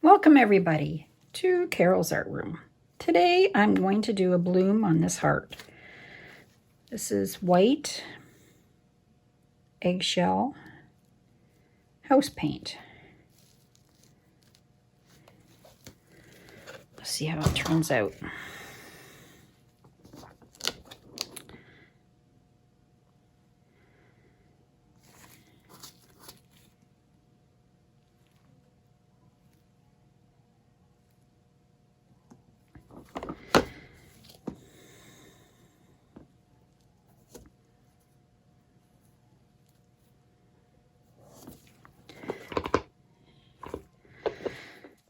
Welcome everybody to Carol's Art Room. Today I'm going to do a bloom on this heart. This is white eggshell house paint. Let's see how it turns out.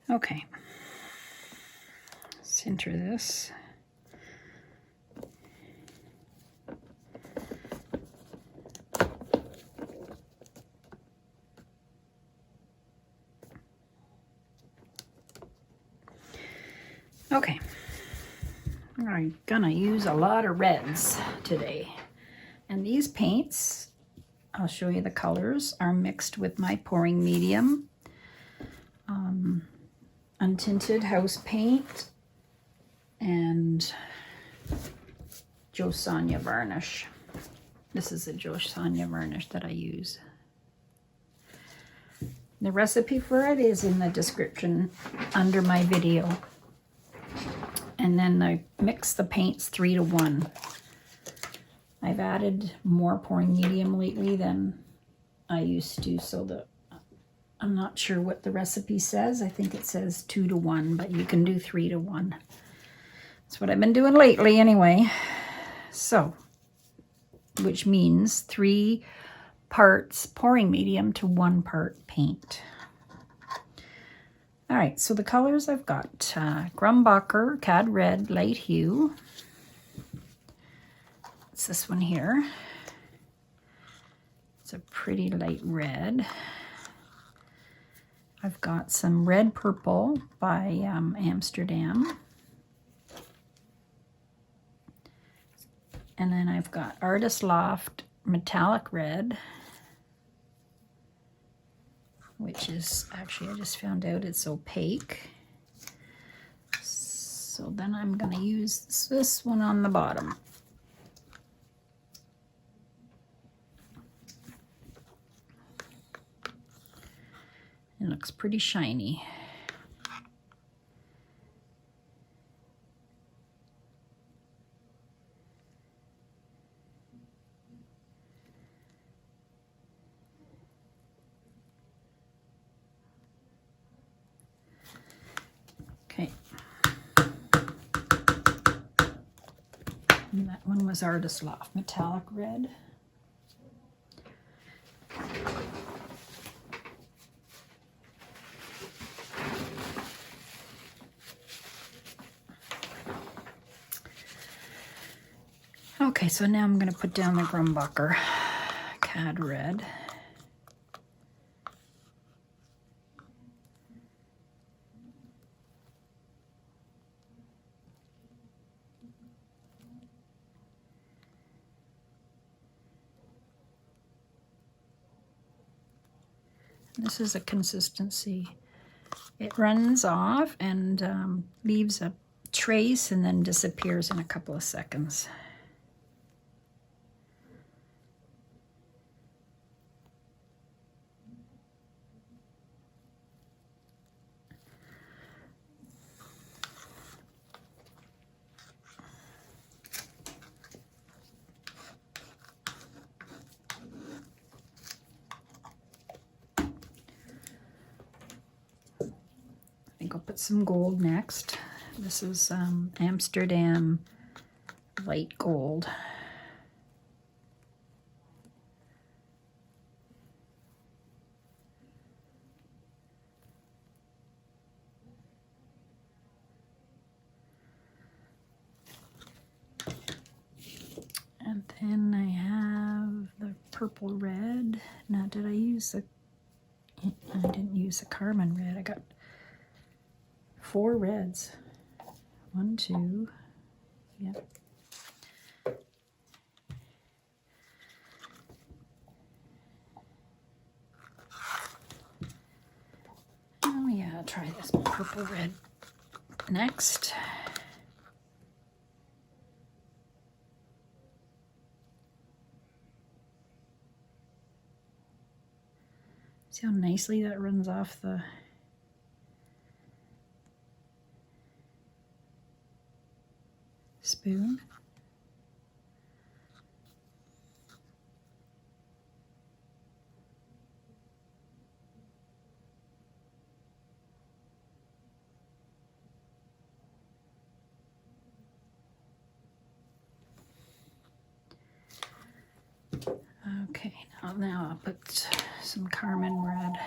Okay, center this. Okay, I'm gonna use a lot of reds today. And these paints, I'll show you the colors, are mixed with my pouring medium. Untinted house paint and JoSonja Varnish. This is a JoSonja Varnish that I use. The recipe for it is in the description under my video. And then I mix the paints 3 to 1. I've added more pouring medium lately than I used to, so that I'm not sure what the recipe says. I think it says 2 to 1, but you can do 3 to 1. That's what I've been doing lately anyway. So, which means 3 parts pouring medium to 1 part paint. All right, so the colors I've got, Grumbacher, Cad Red, Light Hue. It's this one here. It's a pretty light red. I've got some Red Purple by Amsterdam. And then I've got Artist Loft Metallic Red, which is, actually I just found out it's opaque. So then I'm going to use this one on the bottom. It looks pretty shiny. Okay. And that one was Artist Loft Metallic Red. Okay, so now I'm going to put down the Grumbacher Cad Red. This is a consistency. It runs off and leaves a trace and then disappears in a couple of seconds. I think I'll put some gold next. This is Amsterdam Light Gold. And then I have the purple red. Now, did I use the... I didn't use the Carmen red. I got 4 reds. 1, 2, yep. Oh yeah, gonna try this purple red next. See how nicely that runs off the spoon? Okay, now I'll put some Carmine red.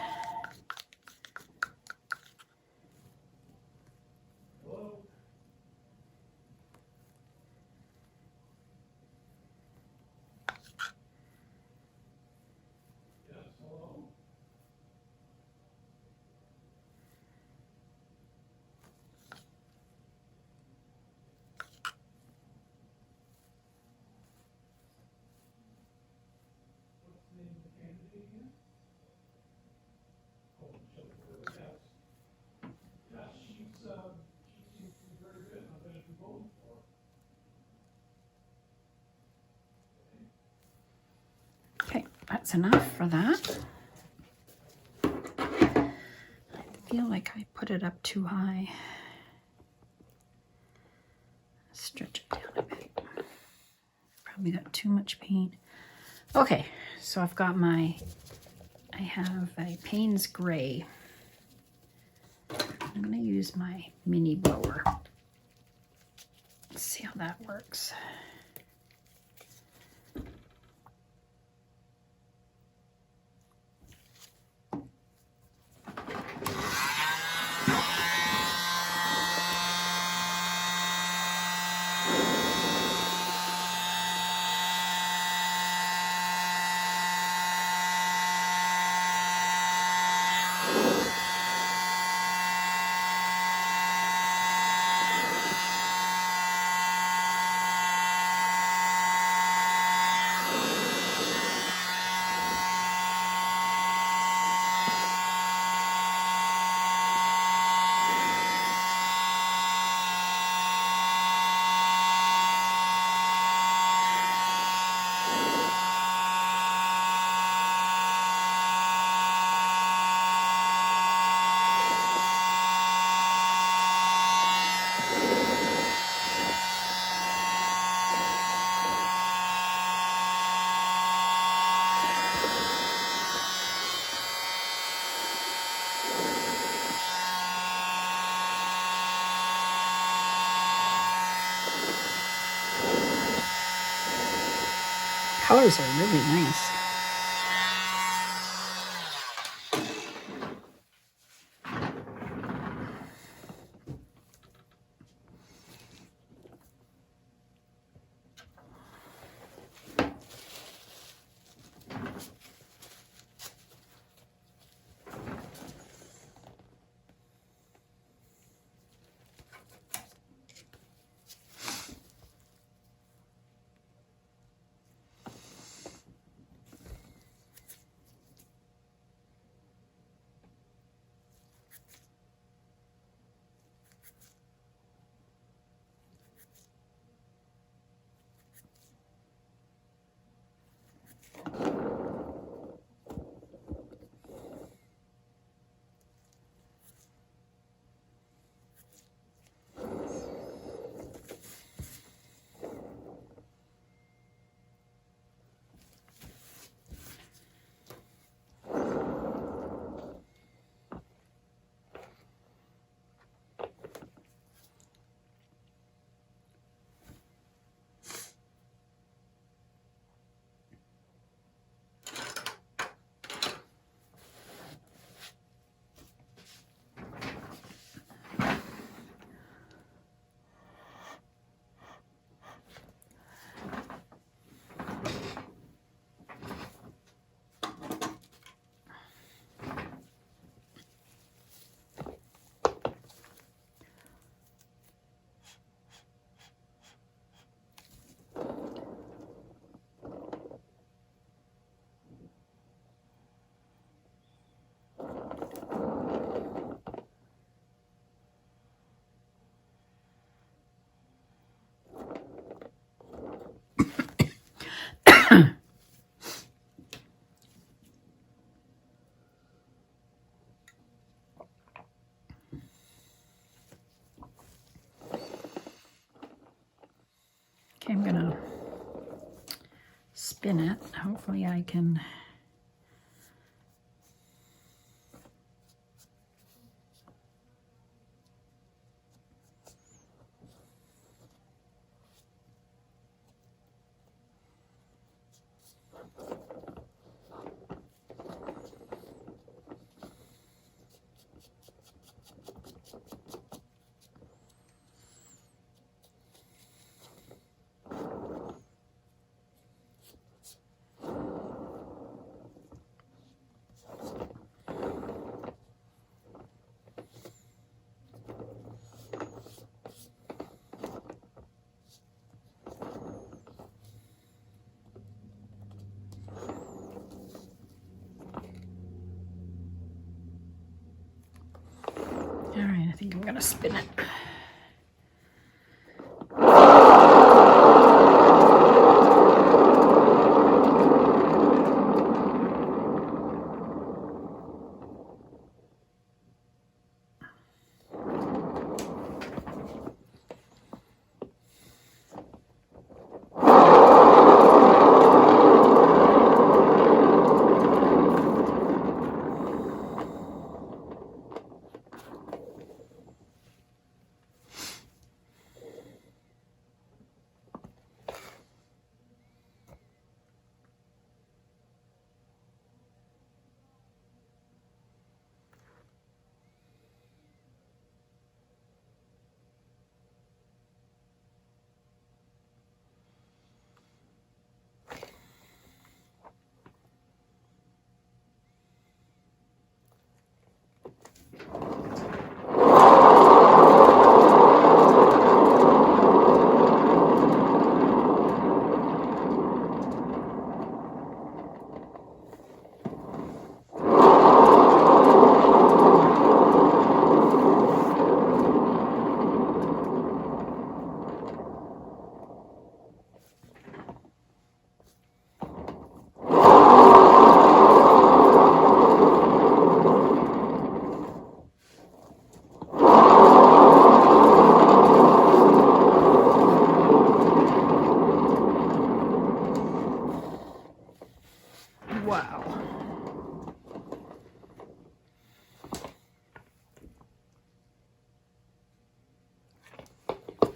Okay, that's enough for that. I feel like I put it up too high. Stretch it down a bit. Probably got too much paint. Okay, so I've got I have a Payne's Gray. I'm gonna use my mini blower. Let's see how that works. Colors are really nice. Okay, I'm gonna spin it. Hopefully I can all right, I think I'm gonna spin it. Wow.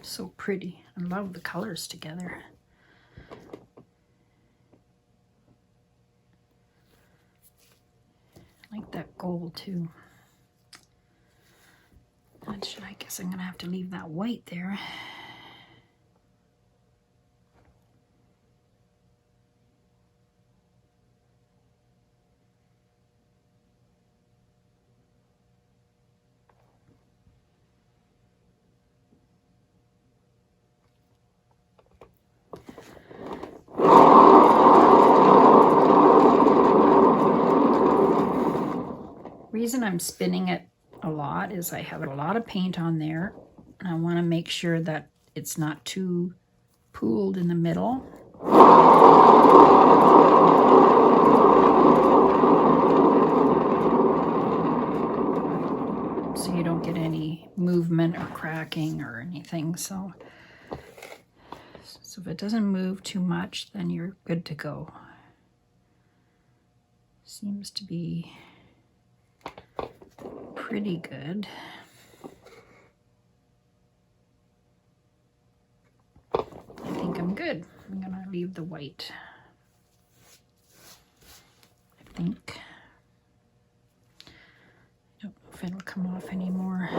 So pretty. I love the colors together. I like that gold too. I guess I'm gonna have to leave that white there. Reason I'm spinning it a lot is I have a lot of paint on there, and I want to make sure that it's not too pooled in the middle. So you don't get any movement or cracking or anything. So if it doesn't move too much, then you're good to go. Seems to be pretty good. I think I'm good. I'm gonna leave the white. I think. I don't know if it'll come off anymore.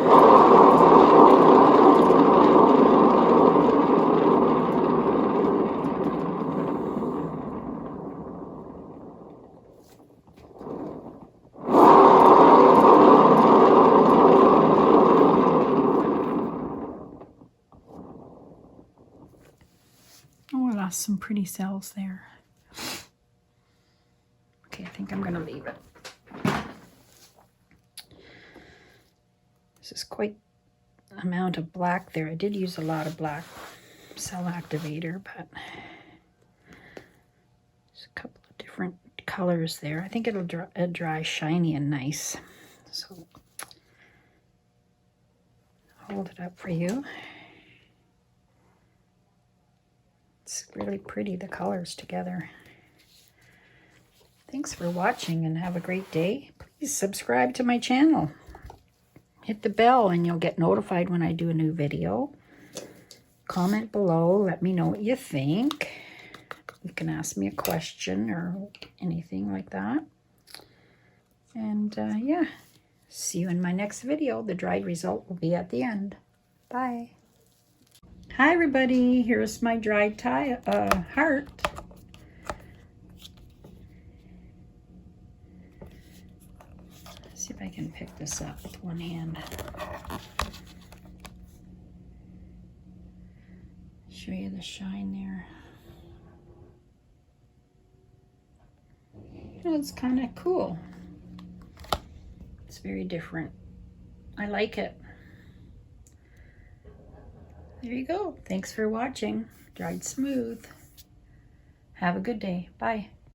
Some pretty cells there. Okay, I think I'm gonna leave it. This is quite an amount of black there. I did use a lot of black cell activator, but colors there. I think it'll dry shiny and nice. So hold it up for you. It's really pretty, the colors together. Thanks for watching and have a great day. Please subscribe to my channel. Hit the bell and you'll get notified when I do a new video. Comment below, let me know what you think. You can ask me a question or anything like that. And yeah, see you in my next video. The dried result will be at the end. Bye. Hi everybody, here's my dried heart. Let's see if I can pick this up with one hand. Show you the shine there. It's kind of cool. It's very different. I like it. There you go. Thanks for watching. Dried smooth. Have a good day. Bye.